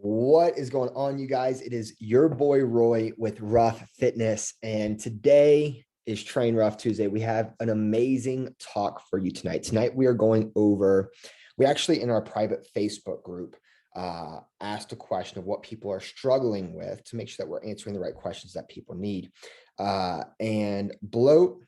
What is going on, you guys? It is your boy Roy with Rough Fitness, and today is Train Rough Tuesday. We have an amazing talk for you tonight. Tonight we are going over, we actually in our private Facebook group asked a question of what people are struggling with to make sure that we're answering the right questions that people need. And bloat,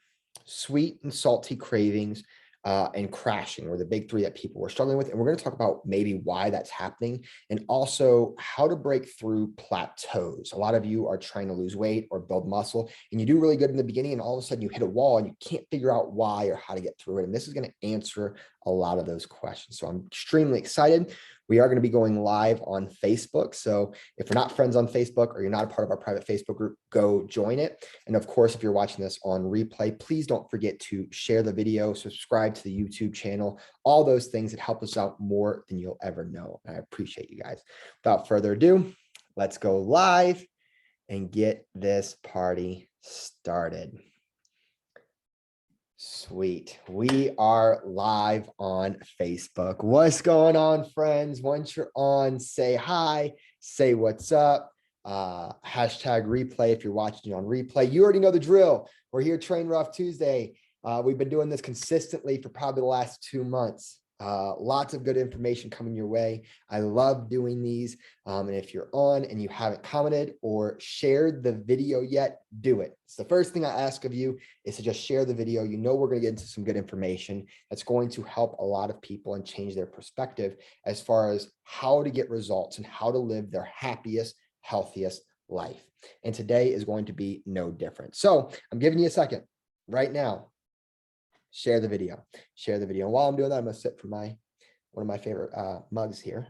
sweet and salty cravings, and crashing were the big three that people were struggling with. And we're going to talk about maybe why that's happening and also how to break through plateaus. A lot of you are trying to lose weight or build muscle, and you do really good in the beginning, and all of a sudden you hit a wall and you can't figure out why or how to get through it. And this is going to answer a lot of those questions. So I'm extremely excited. We are going to be going live on Facebook. So if you're not friends on Facebook or you're not a part of our private Facebook group, go join it. And of course, if you're watching this on replay, please don't forget to share the video, subscribe to the YouTube channel, all those things that help us out more than you'll ever know. And I appreciate you guys. Without further ado, let's go live and get this party started. Sweet. We are live on Facebook. What's going on, friends? Once you're on, say hi, say what's up. Hashtag replay if you're watching on replay. You already know the drill. We're here, Train Rough Tuesday. We've been doing this consistently for probably the last 2 months. Lots of good information coming your way. I love doing these. And if you're on and you haven't commented or shared the video yet, do it. It's the first thing I ask of you is to just share the video. You know, we're going to get into some good information that's going to help a lot of people and change their perspective as far as how to get results and how to live their happiest, healthiest life. And today is going to be no different. So I'm giving you a second right now. Share the video. Share the video. And while I'm doing that, I'm going to sip from one of my favorite mugs here.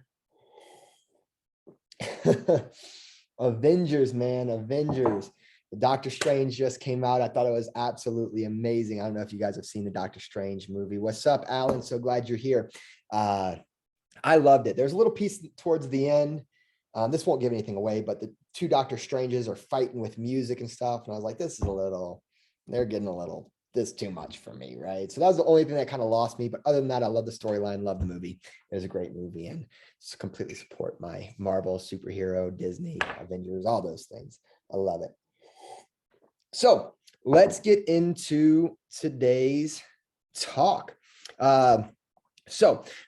Avengers, man. Avengers. The Doctor Strange just came out. I thought it was absolutely amazing. I don't know if you guys have seen the Doctor Strange movie. What's up, Alan? So glad you're here. I loved it. There's a little piece towards the end. This won't give anything away, but the two Doctor Stranges are fighting with music and stuff. And I was like, this is they're getting a little, this too much for me, right? So that was the only thing that kind of lost me. But other than that, I love the storyline, love the movie. It was a great movie, and just completely support my Marvel, superhero, Disney, Avengers, all those things. I love it. So let's get into today's talk. So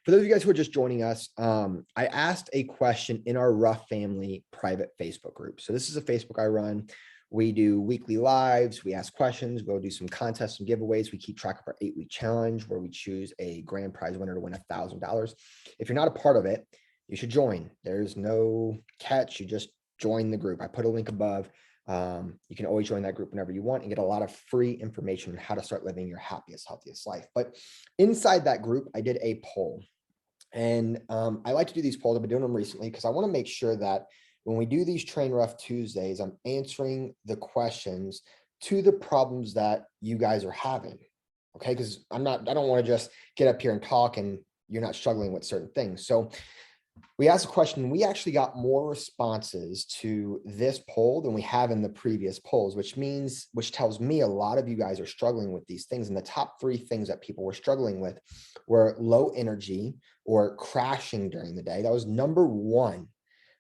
for those of you guys who are just joining us, I asked a question in our RUFamily private Facebook group. So this is a Facebook I run. We do weekly lives. We ask questions. We'll do some contests, some giveaways. We keep track of our 8-week challenge where we choose a grand prize winner to win $1,000. If you're not a part of it, you should join. There's no catch. You just join the group. I put a link above. You can always join that group whenever you want and get a lot of free information on how to start living your happiest, healthiest life. But inside that group, I did a poll. And I like to do these polls. I've been doing them recently because I want to make sure that when we do these Train Rough Tuesdays, I'm answering the questions to the problems that you guys are having. Okay, because I don't want to just get up here and talk and you're not struggling with certain things. So we asked a question, and we actually got more responses to this poll than we have in the previous polls, which tells me a lot of you guys are struggling with these things. And the top 3 things that people were struggling with were low energy or crashing during the day. That was number 1.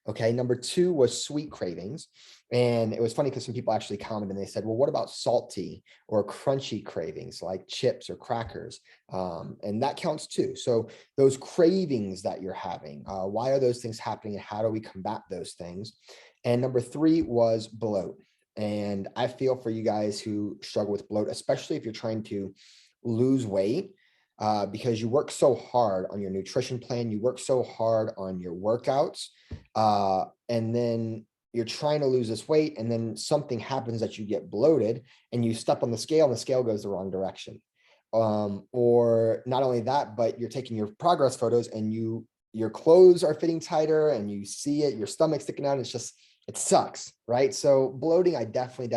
Okay, number 2 was sweet cravings. And it was funny because some people actually commented and they said, well, what about salty or crunchy cravings like chips or crackers? And that counts too. So those cravings that you're having, why are those things happening and how do we combat those things? And number 3 was bloat. And I feel for you guys who struggle with bloat, especially if you're trying to lose weight. Because you work so hard on your nutrition plan, you work so hard on your workouts, and then you're trying to lose this weight, and then something happens that you get bloated and you step on the scale and the scale goes the wrong direction. Or not only that, but you're taking your progress photos and your clothes are fitting tighter and you see it, your stomach sticking out. It sucks, right? So bloating, I definitely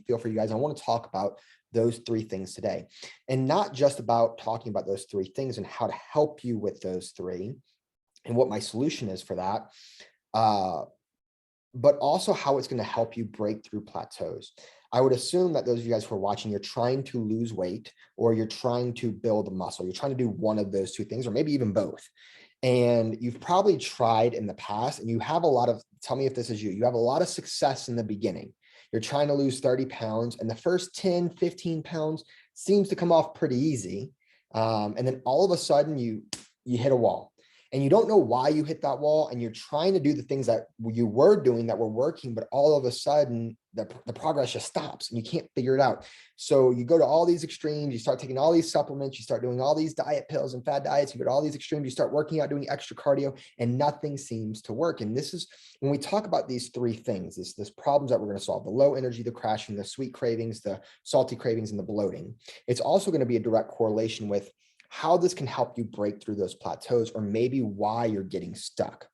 feel for you guys. I want to talk about those 3 things today, and not just about talking about those 3 things and how to help you with those 3 and what my solution is for that, but also how it's going to help you break through plateaus. I would assume that those of you guys who are watching, you're trying to lose weight or you're trying to build muscle. You're trying to do one of those 2 things, or maybe even both. And you've probably tried in the past and you have a lot of, tell me if this is you have a lot of success in the beginning. You're trying to lose 30 pounds and the first 10, 15 pounds seems to come off pretty easy. And then all of a sudden you hit a wall and you don't know why you hit that wall, and you're trying to do the things that you were doing that were working, but all of a sudden the progress just stops and you can't figure it out. So you go to all these extremes, you start taking all these supplements, you start doing all these diet pills and fad diets, you go to all these extremes, you start working out, doing extra cardio, and nothing seems to work. And this is when we talk about these three things, this problems that we're going to solve: the low energy, the crashing, the sweet cravings, the salty cravings, and the bloating. It's also going to be a direct correlation with how this can help you break through those plateaus, or maybe why you're getting stuck.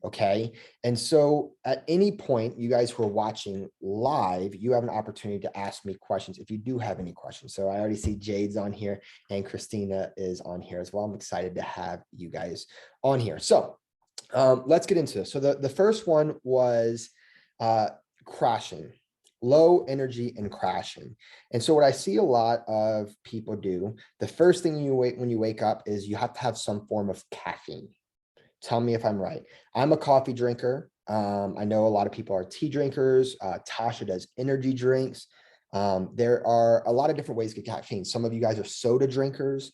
Okay. And so at any point, you guys who are watching live, you have an opportunity to ask me questions if you do have any questions. So I already see Jade's on here and Christina is on here as well. I'm excited to have you guys on here. So let's get into this. So the first one was crashing. Low energy and crashing. And so what I see a lot of people do, the first thing when you wake up is you have to have some form of caffeine. Tell me if I'm right. I'm a coffee drinker. I know a lot of people are tea drinkers. Tasha does energy drinks. There are a lot of different ways to get caffeine. Some of you guys are soda drinkers.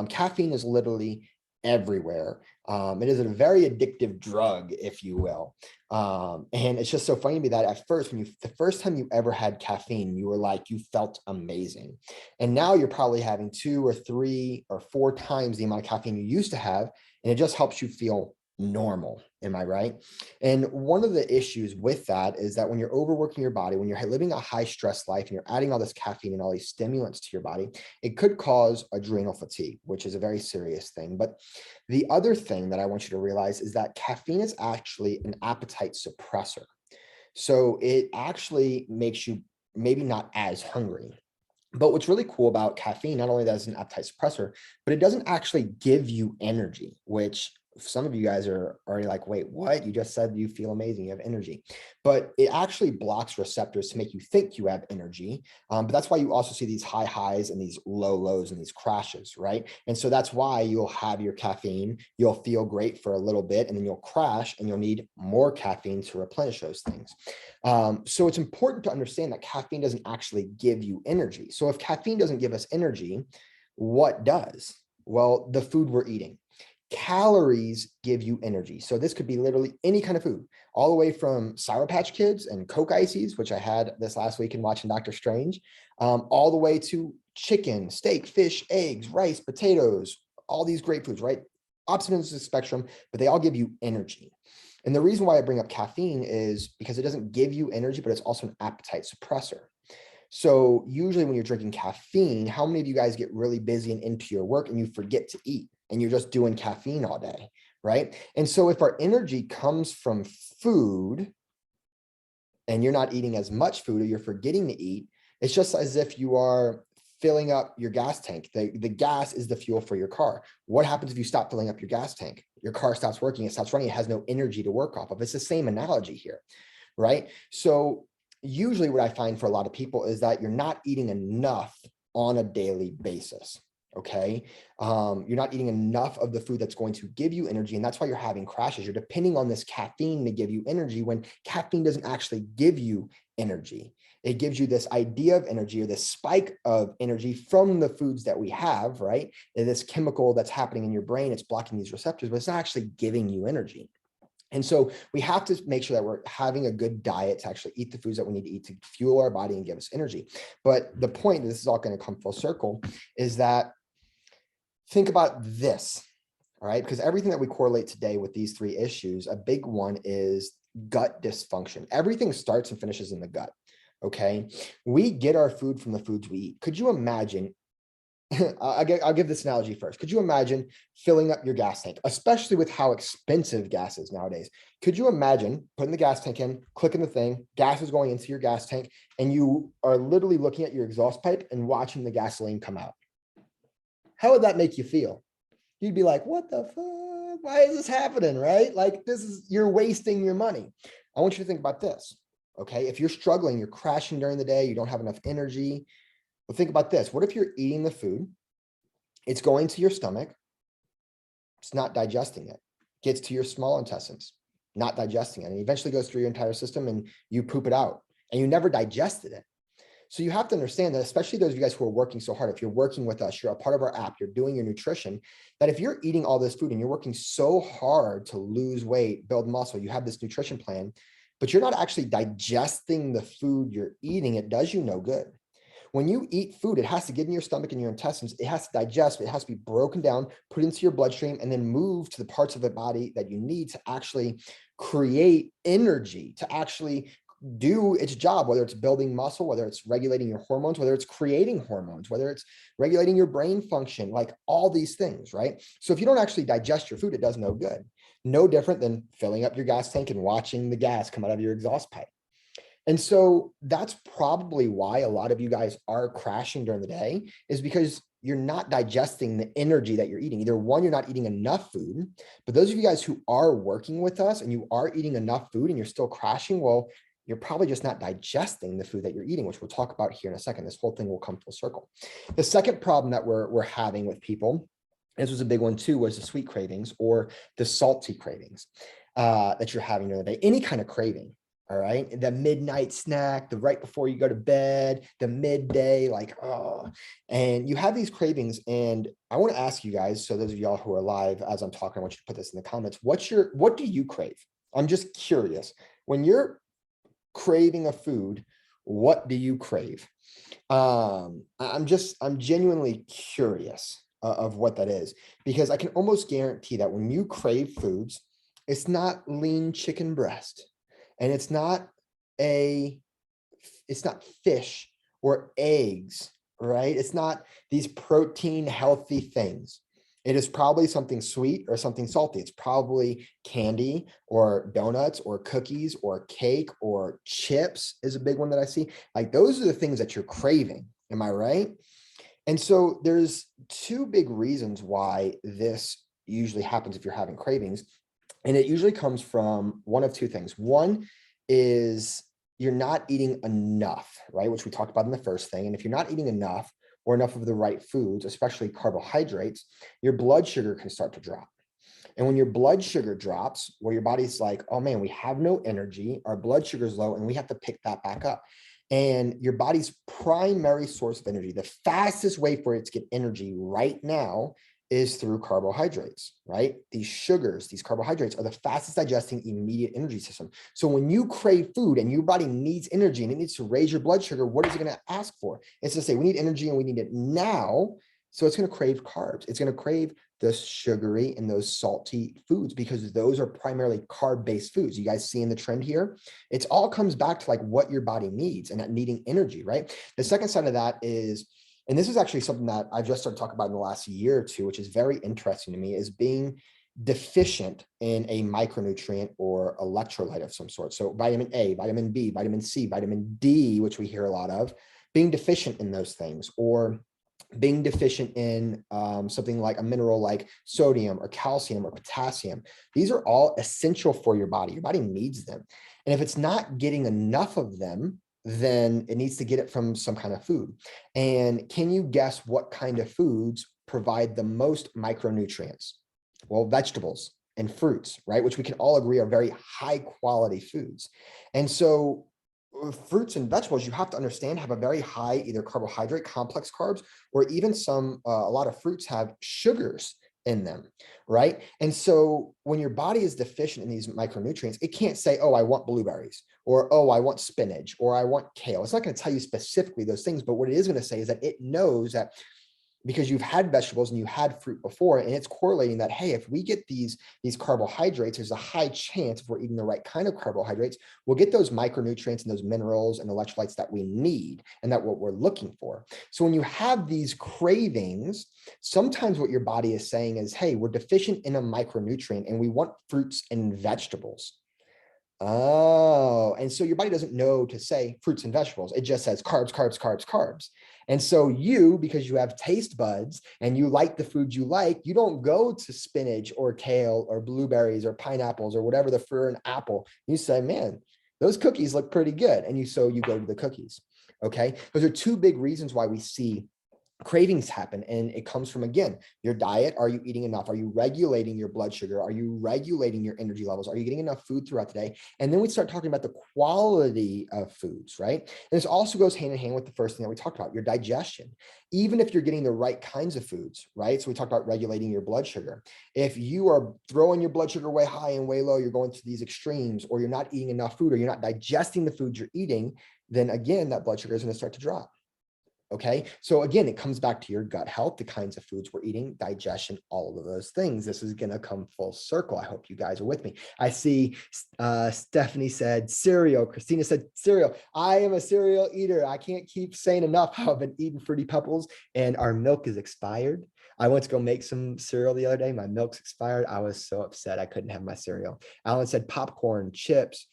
Caffeine is literally everywhere. It is a very addictive drug, if you will. And it's just so funny to me that at first, the first time you ever had caffeine, you were like, you felt amazing. And now you're probably having 2 or 3 or 4 times the amount of caffeine you used to have. And it just helps you feel normal. Am I right? And one of the issues with that is that when you're overworking your body, when you're living a high stress life and you're adding all this caffeine and all these stimulants to your body, it could cause adrenal fatigue, which is a very serious thing. But the other thing that I want you to realize is that caffeine is actually an appetite suppressor. So it actually makes you maybe not as hungry. But what's really cool about caffeine, not only that it's an appetite suppressor, but it doesn't actually give you energy, which some of you guys are already like, wait, what? You just said you feel amazing, you have energy. But it actually blocks receptors to make you think you have energy. But that's why you also see these high highs and these low lows and these crashes, right? And so that's why you'll have your caffeine, you'll feel great for a little bit, and then you'll crash and you'll need more caffeine to replenish those things. So it's important to understand that caffeine doesn't actually give you energy. So if caffeine doesn't give us energy, what does? Well, the food we're eating. Calories give you energy. So this could be literally any kind of food, all the way from Sour Patch Kids and Coke Ices, which I had this last week in watching Doctor Strange, all the way to chicken, steak, fish, eggs, rice, potatoes, all these great foods, right? Opposite ends of the spectrum, but they all give you energy. And the reason why I bring up caffeine is because it doesn't give you energy, but it's also an appetite suppressor. So usually when you're drinking caffeine, how many of you guys get really busy and into your work and you forget to eat and you're just doing caffeine all day, right? And so if our energy comes from food and you're not eating as much food or you're forgetting to eat, it's just as if you are filling up your gas tank. The gas is the fuel for your car. What happens if you stop filling up your gas tank? Your car stops working, it stops running, it has no energy to work off of. It's the same analogy here, right? So usually what I find for a lot of people is that you're not eating enough on a daily basis. Okay. You're not eating enough of the food that's going to give you energy. And that's why you're having crashes. You're depending on this caffeine to give you energy when caffeine doesn't actually give you energy. It gives you this idea of energy or this spike of energy from the foods that we have, right? And this chemical that's happening in your brain, it's blocking these receptors, but it's not actually giving you energy. And so we have to make sure that we're having a good diet to actually eat the foods that we need to eat to fuel our body and give us energy. But the point, this is all going to come full circle, is that think about this, all right? Because everything that we correlate today with these 3 issues, a big one is gut dysfunction. Everything starts and finishes in the gut, okay? We get our food from the foods we eat. Could you imagine I'll give this analogy first. Could you imagine filling up your gas tank, especially with how expensive gas is nowadays? Could you imagine putting the gas tank in, clicking the thing, gas is going into your gas tank, and you are literally looking at your exhaust pipe and watching the gasoline come out? How would that make you feel? You'd be like, what the fuck? Why is this happening, right? Like, you're wasting your money. I want you to think about this, okay? If you're struggling, you're crashing during the day, you don't have enough energy. Well, think about this. What if you're eating the food? It's going to your stomach. It's not digesting it. gets to your small intestines, not digesting it. And it eventually goes through your entire system and you poop it out and you never digested it. So you have to understand that, especially those of you guys who are working so hard, if you're working with us, you're a part of our app, you're doing your nutrition, that if you're eating all this food and you're working so hard to lose weight, build muscle, you have this nutrition plan, but you're not actually digesting the food you're eating, it does you no good. When you eat food, it has to get in your stomach and your intestines. It has to digest, it has to be broken down, put into your bloodstream, and then move to the parts of the body that you need to actually create energy, to actually do its job, whether it's building muscle, whether it's regulating your hormones, whether it's creating hormones, whether it's regulating your brain function, like all these things, right? So if you don't actually digest your food, it does no good. No different than filling up your gas tank and watching the gas come out of your exhaust pipe. And so that's probably why a lot of you guys are crashing during the day, is because you're not digesting the energy that you're eating. Either one, you're not eating enough food, but those of you guys who are working with us and you are eating enough food and you're still crashing, well, you're probably just not digesting the food that you're eating, which we'll talk about here in a second. This whole thing will come full circle. The second problem that we're having with people, this was a big one too, was the sweet cravings or the salty cravings that you're having during the day, any kind of craving. All right. The midnight snack, the right before you go to bed, the midday, like, oh, and you have these cravings. And I want to ask you guys, so those of y'all who are live, as I'm talking, I want you to put this in the comments. What do you crave? I'm just curious. When you're craving a food, what do you crave? I'm genuinely curious of what that is, because I can almost guarantee that when you crave foods, it's not lean chicken breast. And it's not fish or eggs, right? It's not these protein healthy things. It is probably something sweet or something salty. It's probably candy or donuts or cookies or cake or chips is a big one that I see. Like those are the things that you're craving. Am I right? And so there's two big reasons why this usually happens if you're having cravings. And it usually comes from one of two things. One is you're not eating enough, right? Which we talked about in the first thing. And if you're not eating enough or enough of the right foods, especially carbohydrates, your blood sugar can start to drop. And when your blood sugar drops, where your body's like, oh man, we have no energy, our blood sugar is low, and we have to pick that back up. And your body's primary source of energy, the fastest way for it to get energy right now is through carbohydrates, right? These sugars, these carbohydrates are the fastest digesting immediate energy system. So when you crave food and your body needs energy and it needs to raise your blood sugar, what is it going to ask for? It's to say, we need energy and we need it now. So it's going to crave carbs. It's going to crave the sugary and those salty foods because those are primarily carb-based foods. You guys seeing the trend here? It all comes back to like what your body needs and that needing energy, right? The second side of that is, and this is actually something that I've just started talking about in the last year or two, which is very interesting to me, is being deficient in a micronutrient or electrolyte of some sort. So vitamin A, vitamin B, vitamin C, vitamin D, which we hear a lot of, being deficient in those things, or being deficient in something like a mineral like sodium or calcium or potassium. These are all essential for your body. Your body needs them. And if it's not getting enough of them, then it needs to get it from some kind of food. And can you guess what kind of foods provide the most micronutrients? Well, vegetables and fruits, right? Which we can all agree are very high quality foods. And so fruits and vegetables, you have to understand, have a very high either carbohydrate, complex carbs, or even a lot of fruits have sugars in them, right? And so when your body is deficient in these micronutrients, it can't say, oh, I want blueberries, or oh, I want spinach, or I want kale. It's not going to tell you specifically those things, but what it is going to say is that it knows that because you've had vegetables and you had fruit before, and it's correlating that, hey, if we get these carbohydrates, there's a high chance if we're eating the right kind of carbohydrates, we'll get those micronutrients and those minerals and electrolytes that we need and that what we're looking for. So when you have these cravings, sometimes what your body is saying is, hey, we're deficient in a micronutrient and we want fruits and vegetables. Oh, and so your body doesn't know to say fruits and vegetables. It just says carbs, carbs, carbs, carbs. And so you, because you have taste buds and you like the food you like, you don't go to spinach or kale or blueberries or pineapples or whatever the fruit or an apple. You say, man, those cookies look pretty good. And so you go to the cookies. Okay. Those are two big reasons why we see cravings happen, and it comes from, again, your diet. Are you eating enough? Are you regulating your blood sugar? Are you regulating your energy levels? Are you getting enough food throughout the day? And then we start talking about the quality of foods, right? And this also goes hand in hand with the first thing that we talked about, your digestion. Even if you're getting the right kinds of foods, right? So we talked about regulating your blood sugar. If you are throwing your blood sugar way high and way low, you're going to these extremes, or you're not eating enough food, or you're not digesting the food you're eating, then again, that blood sugar is going to start to drop. Okay. So again, it comes back to your gut health, the kinds of foods we're eating, digestion, all of those things. This is going to come full circle. I hope you guys are with me. I see Stephanie said cereal. Christina said cereal. I am a cereal eater. I can't keep saying enough how I've been eating Fruity Pebbles and our milk is expired. I went to go make some cereal the other day. My milk's expired. I was so upset I couldn't have my cereal. Alan said popcorn, chips,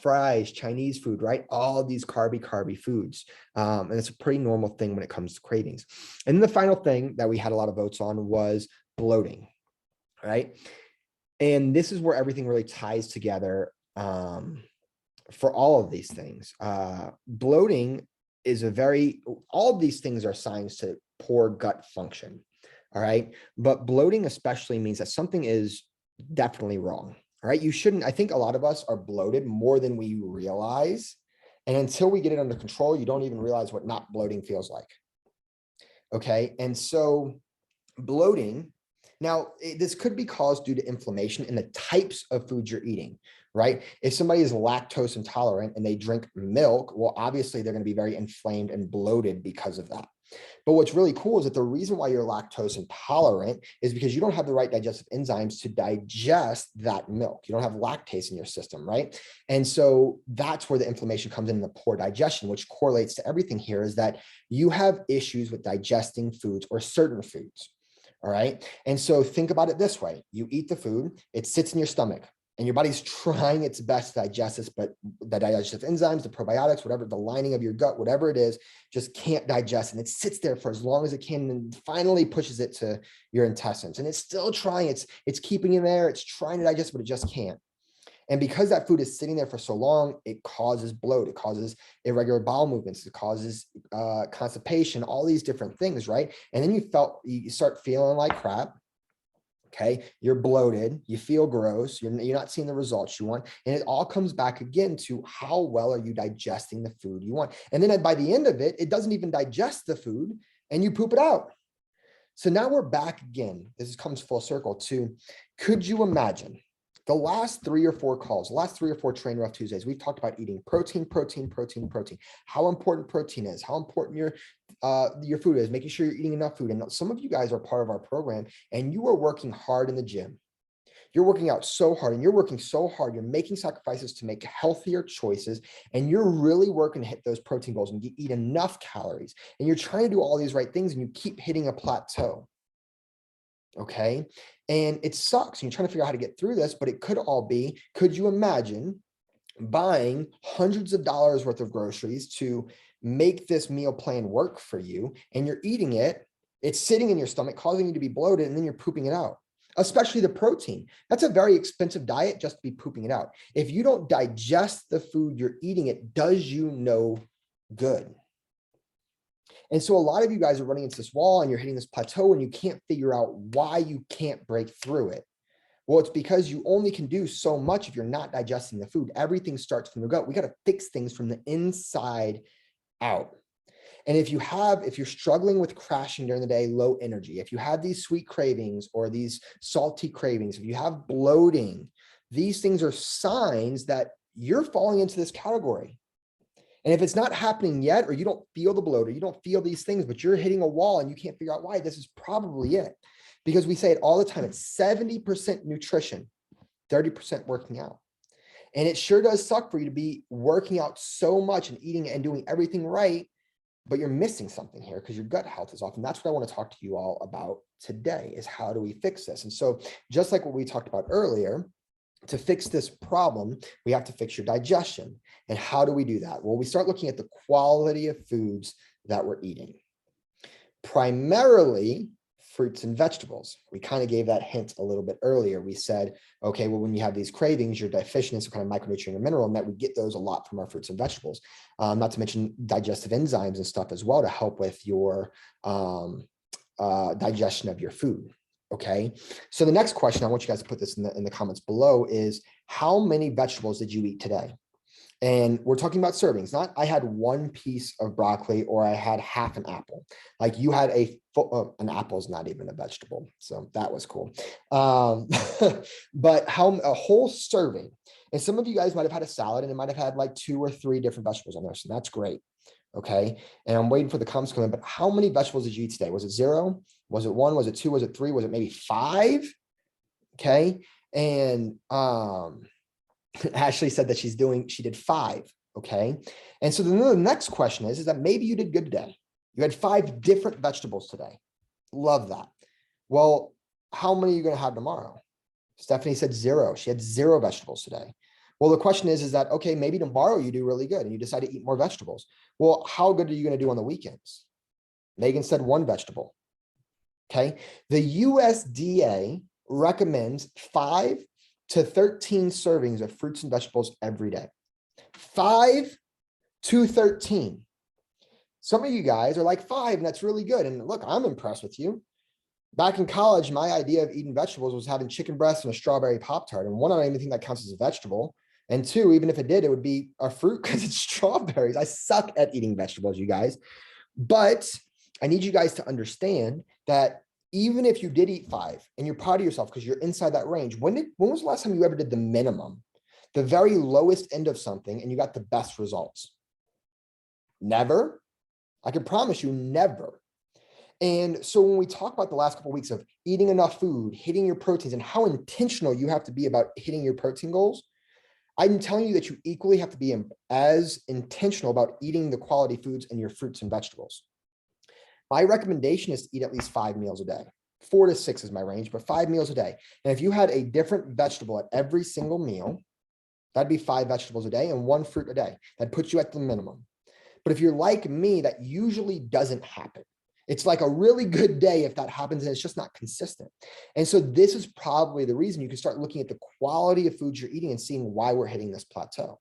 fries, Chinese food, right? All these carby foods. And it's a pretty normal thing when it comes to cravings. And then the final thing that we had a lot of votes on was bloating, right? And this is where everything really ties together for all of these things. Bloating is all of these things are signs to poor gut function, all right? But bloating especially means that something is definitely wrong. All right, you shouldn't. I think a lot of us are bloated more than we realize. And until we get it under control, you don't even realize what not bloating feels like. Okay, and so bloating, now this could be caused due to inflammation in the types of foods you're eating, right? If somebody is lactose intolerant and they drink milk, well, obviously they're going to be very inflamed and bloated because of that. But what's really cool is that the reason why you're lactose intolerant is because you don't have the right digestive enzymes to digest that milk. You don't have lactase in your system, right? And so that's where the inflammation comes in, the poor digestion, which correlates to everything here, is that you have issues with digesting foods or certain foods. All right. And so think about it this way. You eat the food, it sits in your stomach, and your body's trying its best to digest this, but the digestive enzymes, the probiotics, whatever, the lining of your gut, whatever it is, just can't digest. And it sits there for as long as it can and finally pushes it to your intestines. And it's still trying, it's keeping in there, it's trying to digest, but it just can't. And because that food is sitting there for so long, it causes bloat, it causes irregular bowel movements, it causes constipation, all these different things, right? And then you start feeling like crap. Okay, you're bloated, you feel gross, you're not seeing the results you want. And it all comes back again to how well are you digesting the food you want. And then by the end of it, it doesn't even digest the food and you poop it out. So now we're back again. This comes full circle to, could you imagine the last 3 or 4 calls, the last 3 or 4 Train Rough Tuesdays, we've talked about eating protein, how important protein is, how important your food is, making sure you're eating enough food. And some of you guys are part of our program and you are working hard in the gym. You're working out so hard and you're working so hard. You're making sacrifices to make healthier choices and you're really working to hit those protein goals and you eat enough calories and you're trying to do all these right things and you keep hitting a plateau. Okay. And it sucks. And you're trying to figure out how to get through this, but it could all be, could you imagine buying hundreds of dollars worth of groceries to make this meal plan work for you and you're eating it, it's sitting in your stomach, causing you to be bloated, and then you're pooping it out, especially the protein. That's a very expensive diet just to be pooping it out. If you don't digest the food you're eating, it does you no good. And so a lot of you guys are running into this wall and you're hitting this plateau and you can't figure out why you can't break through it. Well, it's because you only can do so much if you're not digesting the food. Everything starts from the gut. We got to fix things from the inside out. And if you're struggling with crashing during the day, low energy, if you have these sweet cravings or these salty cravings, if you have bloating, these things are signs that you're falling into this category. And if it's not happening yet, or you don't feel the bloat, or you don't feel these things, but you're hitting a wall and you can't figure out why, this is probably it. Because we say it all the time, it's 70% nutrition, 30% working out. And it sure does suck for you to be working out so much and eating and doing everything right, but you're missing something here because your gut health is off. And that's what I want to talk to you all about today, is how do we fix this? And so just like what we talked about earlier, to fix this problem, we have to fix your digestion. And how do we do that? Well, we start looking at the quality of foods that we're eating. Primarily fruits and vegetables. We kind of gave that hint a little bit earlier. We said, okay, well, when you have these cravings, you're deficient in some kind of micronutrient or mineral, and that we get those a lot from our fruits and vegetables. Not to mention digestive enzymes and stuff as well to help with your digestion of your food. Okay, so the next question, I want you guys to put this in the comments below, is how many vegetables did you eat today? And we're talking about servings, not I had one piece of broccoli or I had half an apple. Like you had an apple is not even a vegetable. So that was cool. But a whole serving. And some of you guys might have had a salad and it might have had like 2 or 3 different vegetables on there. So that's great. Okay. And I'm waiting for the comments to come in, but how many vegetables did you eat today? Was it 0? Was it 1? Was it 2? Was it 3? Was it maybe 5? Okay. And, Ashley said that she did 5. Okay. And so then the next question is that maybe you did good today. You had 5 different vegetables today. Love that. Well, how many are you going to have tomorrow? Stephanie said 0. She had 0 vegetables today. Well, the question is that, okay, maybe tomorrow you do really good and you decide to eat more vegetables. Well, how good are you going to do on the weekends? Megan said 1 vegetable. Okay. The USDA recommends 5 to 13 servings of fruits and vegetables every day. 5 to 13. Some of you guys are like 5, and that's really good. And look, I'm impressed with you. Back in college, my idea of eating vegetables was having chicken breast and a strawberry Pop-Tart. And 1, I don't even think that counts as a vegetable. And 2, even if it did, it would be a fruit because it's strawberries. I suck at eating vegetables, you guys. But I need you guys to understand that even if you did eat 5 and you're proud of yourself because you're inside that range, when was the last time you ever did the minimum, the very lowest end of something, and you got the best results? Never. I can promise you, never. And so when we talk about the last couple of weeks of eating enough food, hitting your proteins, and how intentional you have to be about hitting your protein goals, I'm telling you that you equally have to be as intentional about eating the quality foods and your fruits and vegetables. My recommendation is to eat at least 5 meals a day. 4 to 6 is my range, but 5 meals a day. And if you had a different vegetable at every single meal, that'd be 5 vegetables a day and 1 fruit a day. That puts you at the minimum. But if you're like me, that usually doesn't happen. It's like a really good day if that happens, and it's just not consistent. And so this is probably the reason you can start looking at the quality of foods you're eating and seeing why we're hitting this plateau.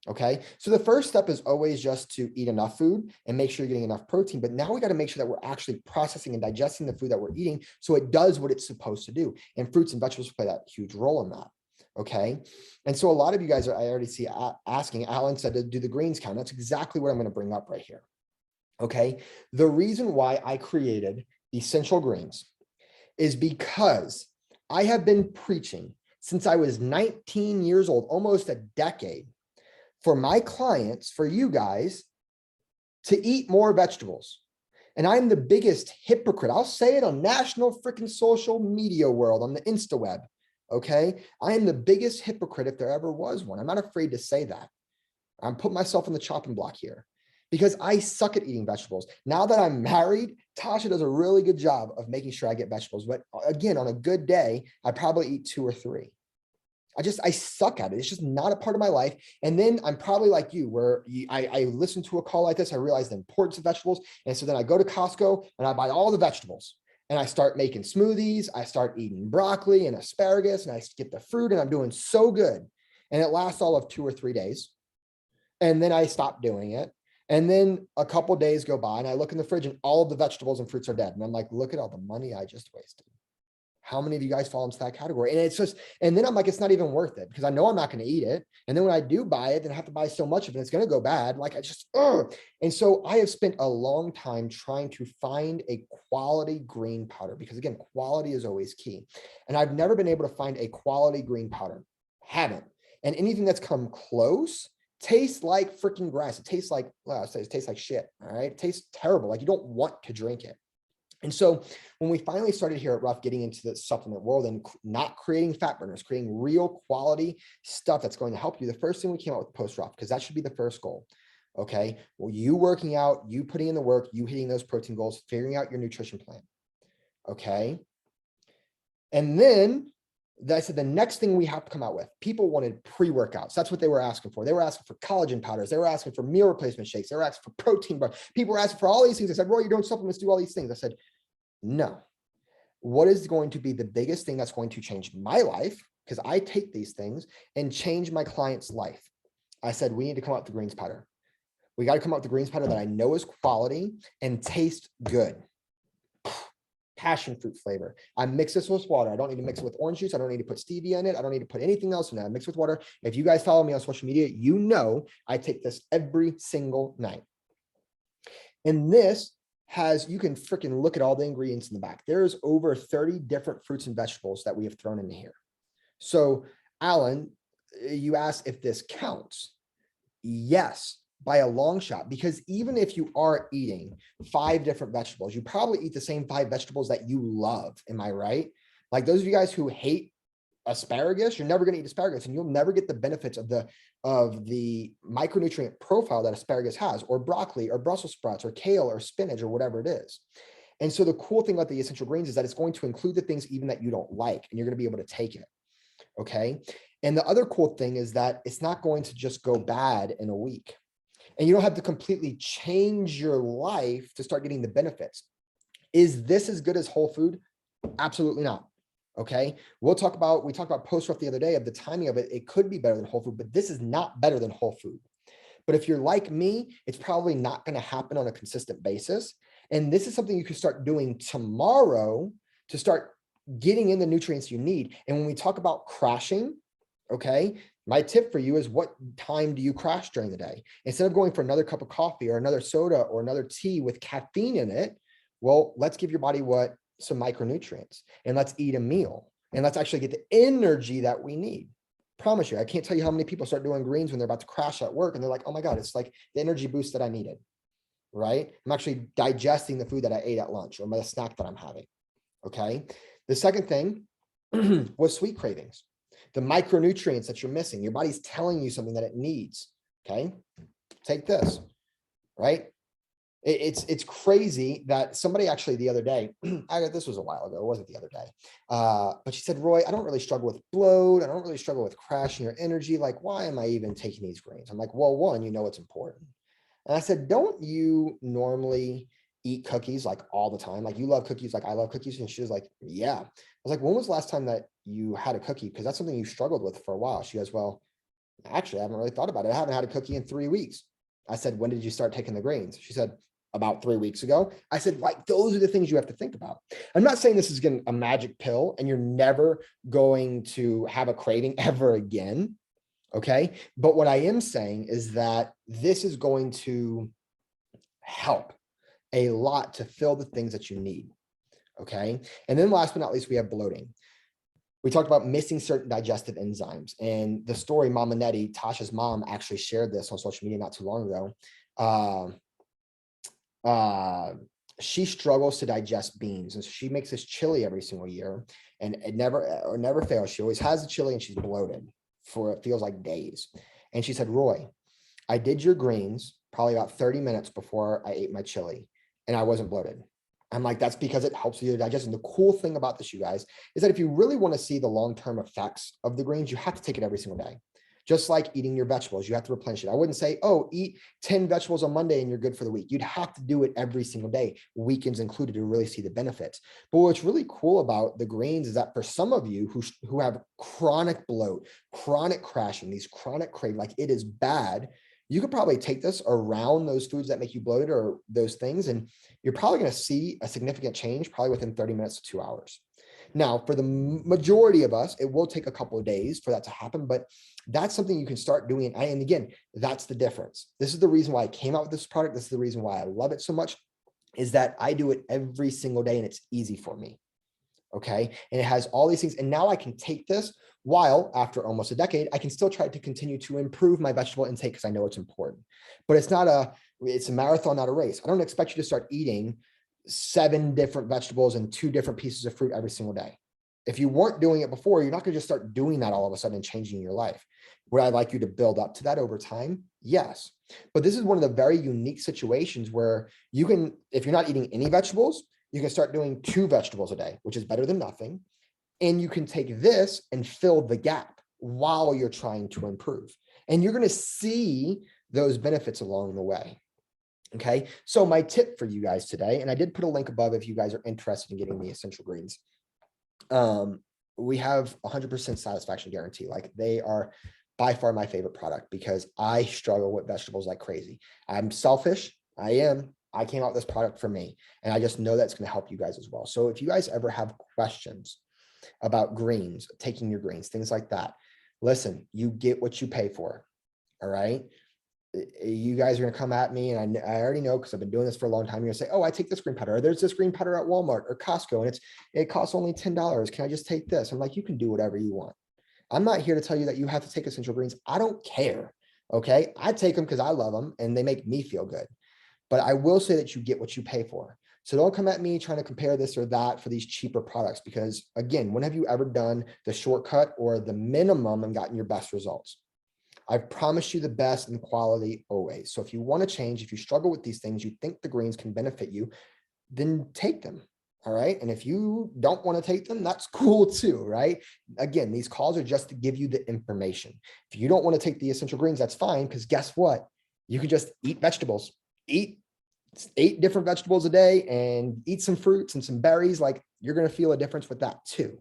Okay, so the first step is always just to eat enough food and make sure you're getting enough protein. But now we got to make sure that we're actually processing and digesting the food that we're eating so it does what it's supposed to do. And fruits and vegetables play that huge role in that. Okay, and so a lot of you guys I already see asking. Alan said to do the greens count. That's exactly what I'm going to bring up right here. Okay, the reason why I created Essential Greens is because I have been preaching since I was 19 years old, almost a decade, for my clients, for you guys, to eat more vegetables. And I'm the biggest hypocrite. I'll say it on national freaking social media world, on the Insta web. Okay, I am the biggest hypocrite if there ever was one. I'm not afraid to say that. I'm putting myself on the chopping block here because I suck at eating vegetables. Now that I'm married, Tasha does a really good job of making sure I get vegetables. But again, on a good day, I probably eat 2 or 3. I suck at it. It's just not a part of my life. And then I'm probably like you, where I listen to a call like this. I realize the importance of vegetables. And so then I go to Costco and I buy all the vegetables and I start making smoothies. I start eating broccoli and asparagus and I get the fruit and I'm doing so good. And it lasts all of 2 or 3 days. And then I stop doing it. And then a couple of days go by and I look in the fridge and all of the vegetables and fruits are dead. And I'm like, look at all the money I just wasted. How many of you guys fall into that category? And it's just, and then I'm like, it's not even worth it because I know I'm not going to eat it. And then when I do buy it, then I have to buy so much of it, it's going to go bad. Like I just, And so I have spent a long time trying to find a quality green powder because again, quality is always key. And I've never been able to find a quality green powder. Haven't. And anything that's come close tastes like freaking grass. It tastes like, well, it tastes like shit. All right. It tastes terrible. Like you don't want to drink it. And so when we finally started here at RUF getting into the supplement world and not creating fat burners, creating real quality stuff that's going to help you, the first thing we came out with post-RUF, because that should be the first goal. Okay. Well, you working out, you putting in the work, you hitting those protein goals, figuring out your nutrition plan. Okay. And then I said, the next thing we have to come out with, people wanted pre-workouts. That's what they were asking for. They were asking for collagen powders. They were asking for meal replacement shakes. They were asking for protein bars. People were asking for all these things. I said, Roy, you're doing supplements, do all these things. I said, no, what is going to be the biggest thing that's going to change my life? Because I take these things and change my client's life. I said, we need to come up with the greens powder. We got to come up with the greens powder that I know is quality and taste good. Passion fruit flavor. I mix this with water. I don't need to mix it with orange juice. I don't need to put stevia in it. I don't need to put anything else in it. I mix with water. If you guys follow me on social media, you know I take this every single night. And this has, you can freaking look at all the ingredients in the back. There's over 30 different fruits and vegetables that we have thrown into here. So, Alan, you asked if this counts. Yes, by a long shot, because even if you are eating 5 different vegetables, you probably eat the same 5 vegetables that you love. Am I right? Like those of you guys who hate asparagus, you're never going to eat asparagus, and you'll never get the benefits of the micronutrient profile that asparagus has, or broccoli, or Brussels sprouts, or kale, or spinach, or whatever it is. And so the cool thing about the essential greens is that it's going to include the things even that you don't like, and you're going to be able to take it. Okay. And the other cool thing is that it's not going to just go bad in a week. And you don't have to completely change your life to start getting the benefits. Is this as good as whole food? Absolutely not. Okay. We talked about post-rough the other day of the timing of it. It could be better than whole food, but this is not better than whole food. But if you're like me, it's probably not going to happen on a consistent basis. And this is something you can start doing tomorrow to start getting in the nutrients you need. And when we talk about crashing, okay, my tip for you is, what time do you crash during the day? Instead of going for another cup of coffee or another soda or another tea with caffeine in it, well, let's give your body some micronutrients, and let's eat a meal, and let's actually get the energy that we need. Promise you, I can't tell you how many people start doing greens when they're about to crash at work, and they're like, oh my God, it's like the energy boost that I needed, right? I'm actually digesting the food that I ate at lunch or the snack that I'm having, okay? The second thing was sweet cravings. The micronutrients that you're missing. Your body's telling you something that it needs. Okay. Take this, right? It's crazy that somebody actually the other day, this was a while ago, it wasn't the other day. But she said, Roy, I don't really struggle with bloat. I don't really struggle with crashing your energy. Like, why am I even taking these greens? I'm like, well, one, you know, it's important. And I said, don't you normally eat cookies like all the time? Like, you love cookies like I love cookies? And she was like, yeah. I was like, when was the last time that you had a cookie? Because that's something you struggled with for a while. She goes, well, actually, I haven't really thought about it. I haven't had a cookie in 3 weeks. I said, when did you start taking the greens? She said, about 3 weeks ago. I said, like, those are the things you have to think about. I'm not saying this is getting a magic pill and you're never going to have a craving ever again. Okay. But what I am saying is that this is going to help a lot to fill the things that you need. Okay. And then last but not least, we have bloating. We talked about missing certain digestive enzymes, and the story, Mama Nettie, Tasha's mom, actually shared this on social media not too long ago. She struggles to digest beans, and so she makes this chili every single year, and it never fails. She always has the chili, and she's bloated for, it feels like, days. And she said, Roy, I did your greens probably about 30 minutes before I ate my chili, and I wasn't bloated. I'm like, that's because it helps you to digest. And the cool thing about this, you guys, is that if you really want to see the long-term effects of the greens, you have to take it every single day. Just like eating your vegetables, you have to replenish it. I wouldn't say, oh, eat 10 vegetables on Monday and you're good for the week. You'd have to do it every single day, weekends included, to really see the benefits. But what's really cool about the greens is that for some of you who have chronic bloat, chronic crashing, these chronic cravings, like it is bad, you could probably take this around those foods that make you bloated or those things, and you're probably going to see a significant change probably within 30 minutes to 2 hours. Now, for the majority of us, it will take a couple of days for that to happen, but that's something you can start doing. And again, that's the difference. This is the reason why I came out with this product. This is the reason why I love it so much, is that I do it every single day and it's easy for me. Okay. And it has all these things. And now I can take this while, after almost a decade, I can still try to continue to improve my vegetable intake because I know it's important. But it's a marathon, not a race. I don't expect you to start eating 7 different vegetables and 2 different pieces of fruit every single day. If you weren't doing it before, you're not going to just start doing that all of a sudden and changing your life. Would I like you to build up to that over time? Yes. But this is one of the very unique situations where you can, if you're not eating any vegetables, you can start doing 2 vegetables a day, which is better than nothing. And you can take this and fill the gap while you're trying to improve. And you're going to see those benefits along the way. Okay, so my tip for you guys today, and I did put a link above if you guys are interested in getting the essential greens. We have 100% satisfaction guarantee. Like, they are by far my favorite product because I struggle with vegetables like crazy. I'm selfish. I came out with this product for me, and I just know that's going to help you guys as well. So if you guys ever have questions about greens, taking your greens, things like that, listen, you get what you pay for. All right. You guys are going to come at me, and I already know, because I've been doing this for a long time. You're going to say, oh, I take this green powder, or there's this green powder at Walmart or Costco, and it costs only $10. Can I just take this? I'm like, you can do whatever you want. I'm not here to tell you that you have to take essential greens. I don't care. Okay. I take them because I love them and they make me feel good. But I will say that you get what you pay for. So don't come at me trying to compare this or that for these cheaper products, because again, when have you ever done the shortcut or the minimum and gotten your best results? I've promised you the best in quality always. So if you want to change, if you struggle with these things, you think the greens can benefit you, then take them. All right. And if you don't want to take them, that's cool too. Right. Again, these calls are just to give you the information. If you don't want to take the essential greens, that's fine. Because guess what? You can just eat vegetables, eat 8 different vegetables a day, and eat some fruits and some berries. Like, you're going to feel a difference with that too.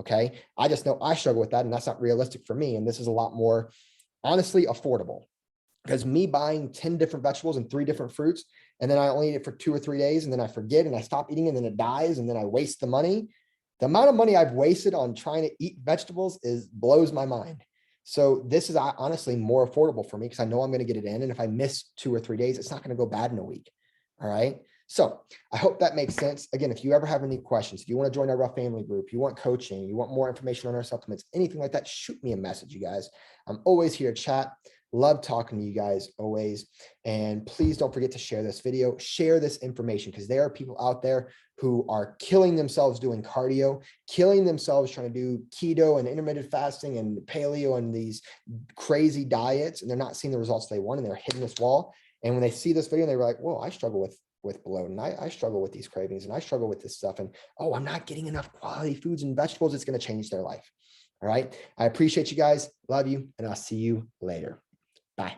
Okay. I just know I struggle with that, and that's not realistic for me. And this is a lot more, honestly, affordable, because me buying 10 different vegetables and 3 different fruits, and then I only eat it for 2 or 3 days, and then I forget and I stop eating, and then it dies, and then I waste the money. The amount of money I've wasted on trying to eat vegetables blows my mind. So this is honestly more affordable for me, because I know I'm going to get it in. And if I miss 2 or 3 days, it's not going to go bad in a week. All right. So I hope that makes sense. Again, if you ever have any questions, if you want to join our RUFamily group, you want coaching, you want more information on our supplements, anything like that, shoot me a message, you guys. I'm always here to chat. Love talking to you guys always. And please don't forget to share this video, share this information, because there are people out there who are killing themselves doing cardio, killing themselves trying to do keto and intermittent fasting and paleo and these crazy diets, and they're not seeing the results they want, and they're hitting this wall. And when they see this video, they were like, whoa, I struggle with bloat, and I struggle with these cravings, and I struggle with this stuff. And oh, I'm not getting enough quality foods and vegetables. It's going to change their life. All right. I appreciate you guys. Love you. And I'll see you later. Bye.